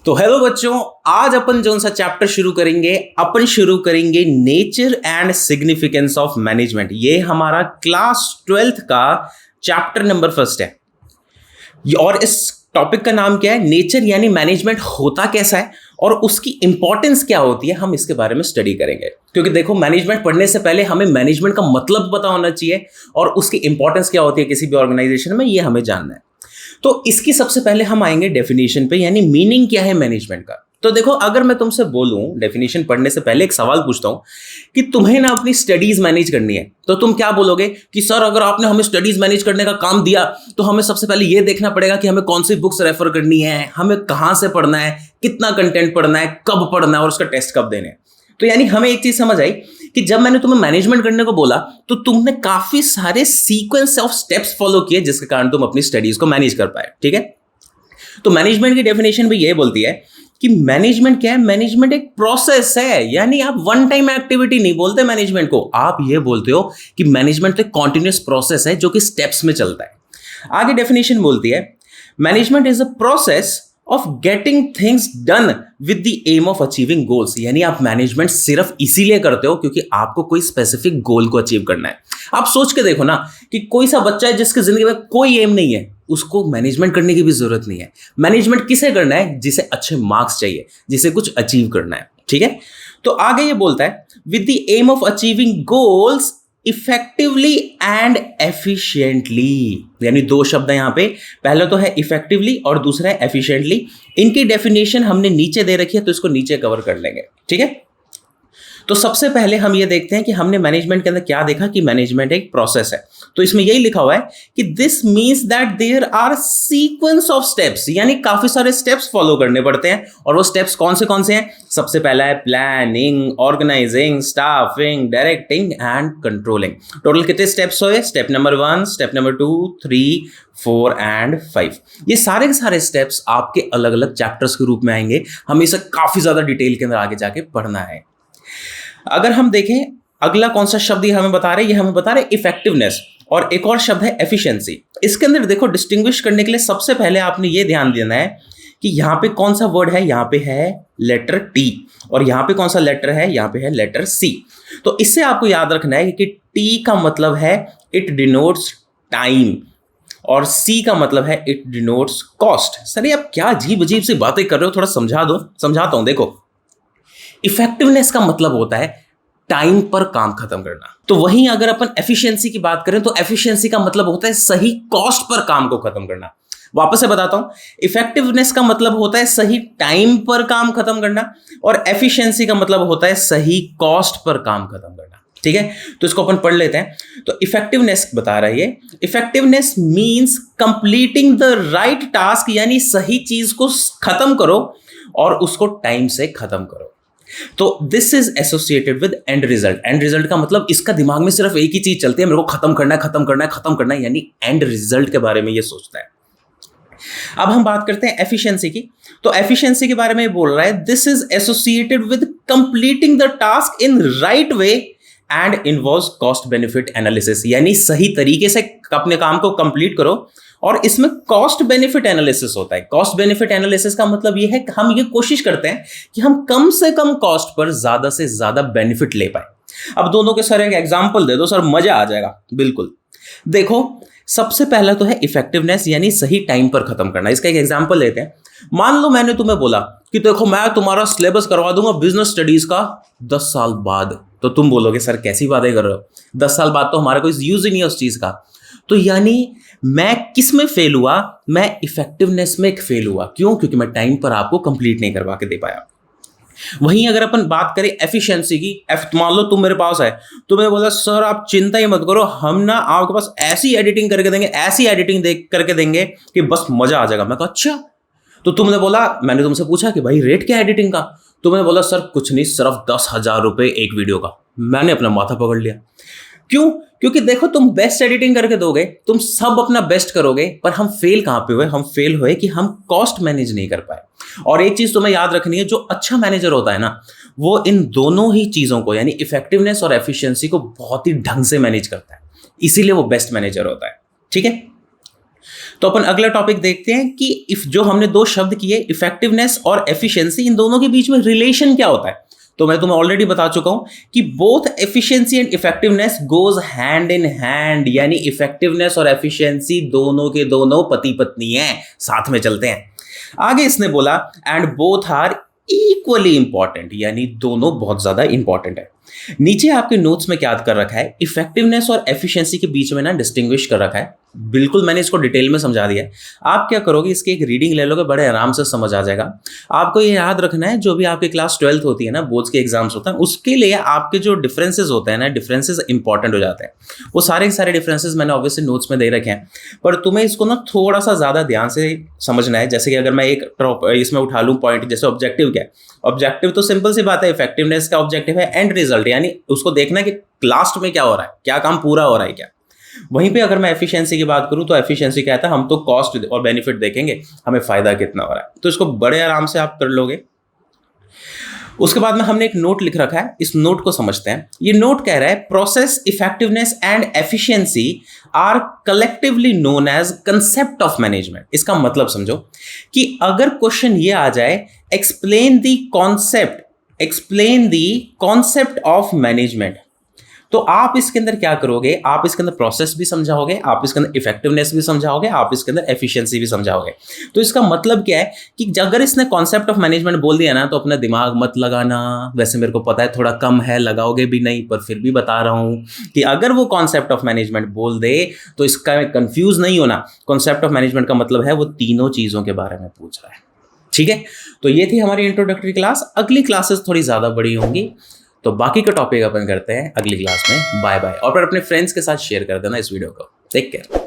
तो हेलो बच्चों, आज अपन जो सा चैप्टर शुरू करेंगे nature and significance of management. ये हमारा क्लास 12th का चैप्टर नंबर फर्स्ट है। और इस टॉपिक का नाम क्या है? नेचर, यानी मैनेजमेंट होता कैसा है और उसकी इंपॉर्टेंस क्या होती है, हम इसके बारे में स्टडी करेंगे। क्योंकि देखो, मैनेजमेंट पढ़ने से पहले हमें मैनेजमेंट का मतलब पता होना चाहिए और उसकी इंपॉर्टेंस क्या होती है किसी भी ऑर्गेनाइजेशन में, ये हमें जानना है। तो इसकी सबसे पहले हम आएंगे डेफिनेशन पे, यानी मीनिंग क्या है मैनेजमेंट का। तो देखो, अगर मैं तुमसे बोलूं डेफिनेशन पढ़ने से पहले एक सवाल पूछता हूं कि तुम्हें ना अपनी स्टडीज मैनेज करनी है, तो तुम क्या बोलोगे कि सर अगर आपने हमें स्टडीज मैनेज करने का काम दिया तो हमें सबसे पहले यह देखना पड़ेगा कि हमें कौन सी बुक्स रेफर करनी है, हमें कहां से पढ़ना है, कितना कंटेंट पढ़ना है, कब पढ़ना है और उसका टेस्ट कब देने हैं। तो यानी हमें एक चीज समझ आई कि जब मैंने तुम्हें मैनेजमेंट करने को बोला तो तुमने काफी सारे सीक्वेंस ऑफ स्टेप्स फॉलो किए जिसके कारण तुम अपनी स्टडीज को मैनेज कर पाए। ठीक है, तो मैनेजमेंट की डेफिनेशन भी ये बोलती है कि मैनेजमेंट क्या है? मैनेजमेंट एक प्रोसेस है। यानी आप वन टाइम एक्टिविटी नहीं बोलते मैनेजमेंट को, आप ये बोलते हो कि मैनेजमेंट एक कॉन्टिन्यूअस प्रोसेस है जो कि स्टेप्स में चलता है। आगे डेफिनेशन बोलती है management is a process of getting things done with the aim of achieving goals. यानी आप मैनेजमेंट सिर्फ इसीलिए करते हो क्योंकि आपको कोई स्पेसिफिक गोल को अचीव करना है। आप सोच के देखो ना कि कोई सा बच्चा है जिसकी जिंदगी में कोई एम नहीं है, उसको मैनेजमेंट करने की भी जरूरत नहीं है। मैनेजमेंट किसे करना है? जिसे अच्छे मार्क्स चाहिए, जिसे कुछ अचीव करना है। ठीक है, तो आगे ये बोलता है with the aim of achieving goals effectively and efficiently. यानी दो शब्द है यहां पे, पहला तो है इफेक्टिवली और दूसरा है एफिशिएंटली। इनकी डेफिनेशन हमने नीचे दे रखी है तो इसको नीचे कवर कर लेंगे। ठीक है, तो सबसे पहले हम ये देखते हैं कि हमने मैनेजमेंट के अंदर क्या देखा कि मैनेजमेंट एक प्रोसेस है। तो इसमें यही लिखा हुआ है कि this means that there are sequence of steps, यानी काफी सारे स्टेप्स फॉलो करने पड़ते हैं। और वो स्टेप्स कौन से हैं? सबसे पहला है planning, organising, staffing, directing and controlling. Total कितने स्टेप्स हुए? Step number 1, step number 2, 3, 4 and 5। ये सारे के सारे स्टेप्स आपके अलग अलग चैप्टर्स के रूप में आएंगे। हमें इसे काफी ज्यादा डिटेल के अंदर आगे जाके पढ़ना है। अगर हम देखें अगला कौन सा शब्द ये हमें बता रहे हैं, ये हमें बता रहे इफेक्टिवनेस, और एक और शब्द है एफिशिएंसी। इसके अंदर देखो, डिस्टिंग्विश करने के लिए सबसे पहले आपने ये ध्यान देना है कि यहाँ पे कौन सा वर्ड है। यहाँ पे है लेटर टी और यहाँ पे कौन सा लेटर है? यहाँ पे है लेटर सी। तो इससे आपको याद रखना है कि टी का मतलब है इट डिनोट्स टाइम और सी का मतलब है इट डिनोट्स कॉस्ट। सर आप क्या अजीब अजीब सी बातें कर रहे हो, थोड़ा समझा दो। समझाता हूं। देखो, इफेक्टिवनेस का मतलब होता है टाइम पर काम खत्म करना। तो वहीं अगर अपन एफिशिएंसी की बात करें तो एफिशिएंसी का मतलब होता है सही कॉस्ट पर काम को खत्म करना। वापस से बताता हूं, इफेक्टिवनेस का मतलब होता है सही टाइम पर काम खत्म करना और एफिशिएंसी का मतलब होता है सही कॉस्ट पर काम खत्म करना। ठीक है, तो इसको अपन पढ़ लेते हैं। तो इफेक्टिवनेस बता रहा है ये, effectiveness means completing the right task, यानी सही चीज को खत्म करो और उसको टाइम से खत्म करो। तो this is associated with and result. And result का मतलब इसका दिमाग में सिर्फ एक ही चीज चलती है, मेरे को खत्म करना है, खत्म करना है, खत्म करना है, यानी एंड रिजल्ट के बारे में ये सोचता है। अब हम बात करते हैं एफिशिएंसी की। तो एफिशिएंसी के बारे में बोल रहा है this is associated with completing the task in right way and involves cost benefit analysis. यानी सही तरीके से अपने काम को कंप्लीट करो और इसमें कॉस्ट बेनिफिट एनालिसिस होता है। कॉस्ट बेनिफिट एनालिसिस का मतलब यह है कि हम ये कोशिश करते हैं कि हम कम से कम कॉस्ट पर ज्यादा से ज्यादा बेनिफिट ले पाए। अब दोनों के सर एक एग्जांपल दे दो, सर मजा आ जाएगा। बिल्कुल, देखो सबसे पहला तो है इफेक्टिवनेस, यानी सही टाइम पर खत्म करना। इसका एक एग्जांपल लेते हैं। मान लो मैंने तुम्हें बोला कि देखो मैं तुम्हारा सिलेबस करवा दूंगा बिजनेस स्टडीज का 10 साल बाद। तो तुम बोलोगे सर कैसी बातें कर रहे हो, 10 साल बाद तो हमारा कोई यूज ही नहीं है उस चीज का। तो यानी मैं किस में फेल हुआ? मैं इफेक्टिवनेस में फेल हुआ। क्यों? क्योंकि मैं टाइम पर आपको कंप्लीट नहीं करवा के दे पाया। वहीं अगर अपन बात करें एफिशिएंसी की, मान लो तुम मेरे पास है, तुम्हें बोला सर आप चिंता ही मत करो, हम ना आपके पास ऐसी एडिटिंग करके देंगे, ऐसी एडिटिंग करके देंगे कि बस मजा आ जाएगा। मैं कहा अच्छा। तो तुमने बोला, मैंने तुमसे पूछा कि भाई रेट क्या है एडिटिंग का? तुमने बोला सर कुछ नहीं, सिर्फ 10,000 रुपए एक वीडियो का। मैंने अपना माथा पकड़ लिया। क्यों? क्योंकि देखो तुम बेस्ट एडिटिंग करके दोगे, तुम सब अपना बेस्ट करोगे, पर हम फेल कहां पे हुए? हम फेल हुए कि हम कॉस्ट मैनेज नहीं कर पाए। और एक चीज तुम्हें याद रखनी है, जो अच्छा मैनेजर होता है ना, वो इन दोनों ही चीजों को यानी इफेक्टिवनेस और एफिशिएंसी को बहुत ही ढंग से मैनेज करता है, इसीलिए वो बेस्ट मैनेजर होता है। ठीक है, तो अपन अगला टॉपिक देखते हैं कि इफ जो हमने दो शब्द किए इफेक्टिवनेस और एफिशिएंसी, इन दोनों के बीच में रिलेशन क्या होता है। तो मैं तुम्हें ऑलरेडी बता चुका हूं कि both efficiency and effectiveness goes hand in hand, यानी इफेक्टिवनेस और एफिशिएंसी दोनों के दोनों पति पत्नी हैं, साथ में चलते हैं। आगे इसने बोला and both are equally important, यानी दोनों बहुत ज्यादा इंपॉर्टेंट है। नीचे आपके नोट्स में क्या याद कर रखा है, इफेक्टिवनेस और एफिशिएंसी के बीच में ना डिस्टिंग्विश कर रखा है। बिल्कुल मैंने इसको डिटेल में समझा दिया है। आप क्या करोगे, इसकी एक रीडिंग ले लोगे, बड़े आराम से समझ आ जाएगा। आपको ये याद रखना है, जो भी आपकी क्लास 12th होती है ना, बोर्ड्स के एग्जाम्स होते हैं, उसके लिए आपके जो डिफरेंसेस होते हैं ना, डिफरेंसेस इंपॉर्टेंट हो जाते हैं। वो सारे के सारे डिफरेंसेस मैंने ऑब्वियसली नोट्स में दे रखे हैं, पर तुम्हें इसको ना थोड़ा सा ज़्यादा ध्यान से समझना है। जैसे कि अगर मैं एक इसमें उठा लूँ पॉइंट, जैसे ऑब्जेक्टिव क्या है। ऑब्जेक्टिव तो सिंपल सी बात है, इफेक्टिवनेस का ऑब्जेक्टिव है एंड रिजल्ट, यानी उसको देखना है कि लास्ट में क्या हो रहा है, क्या काम पूरा हो रहा है क्या। वहीं पे अगर मैं एफिशिएंसी की बात करूं तो एफिशिएंसी कहता है हम तो कॉस्ट और बेनिफिट देखेंगे, हमें फायदा कितना हो रहा है। तो इसको बड़े आराम से आप कर लोगे। उसके बाद में हमने एक नोट लिख रखा है, इस नोट को समझते हैं। ये नोट कह रहा है process effectiveness and efficiency are collectively known as concept of management. इसका मतलब समझो कि अगर क्वेश्चन ये आ जाए explain the concept of management, तो आप इसके अंदर क्या करोगे, आप इसके अंदर प्रोसेस भी समझाओगे, आप इसके अंदर इफेक्टिवनेस भी समझाओगे, आप इसके अंदर एफिशिएंसी भी समझाओगे। तो इसका मतलब क्या है कि अगर इसने कॉन्सेप्ट ऑफ मैनेजमेंट बोल दिया ना, तो अपना दिमाग मत लगाना। वैसे मेरे को पता है थोड़ा कम है, लगाओगे भी नहीं, पर फिर भी बता रहा हूं कि अगर वो कॉन्सेप्ट ऑफ मैनेजमेंट बोल दे तो इसका कंफ्यूज नहीं होना। कॉन्सेप्ट ऑफ मैनेजमेंट का मतलब है वो तीनों चीजों के बारे में पूछ रहा है। ठीक है, तो ये थी हमारी इंट्रोडक्टरी क्लास। अगली क्लासेस थोड़ी ज्यादा बड़ी होंगी, तो बाकी का टॉपिक अपन करते हैं अगली क्लास में। बाय बाय, और फिर अपने फ्रेंड्स के साथ शेयर कर देना इस वीडियो को। Take care.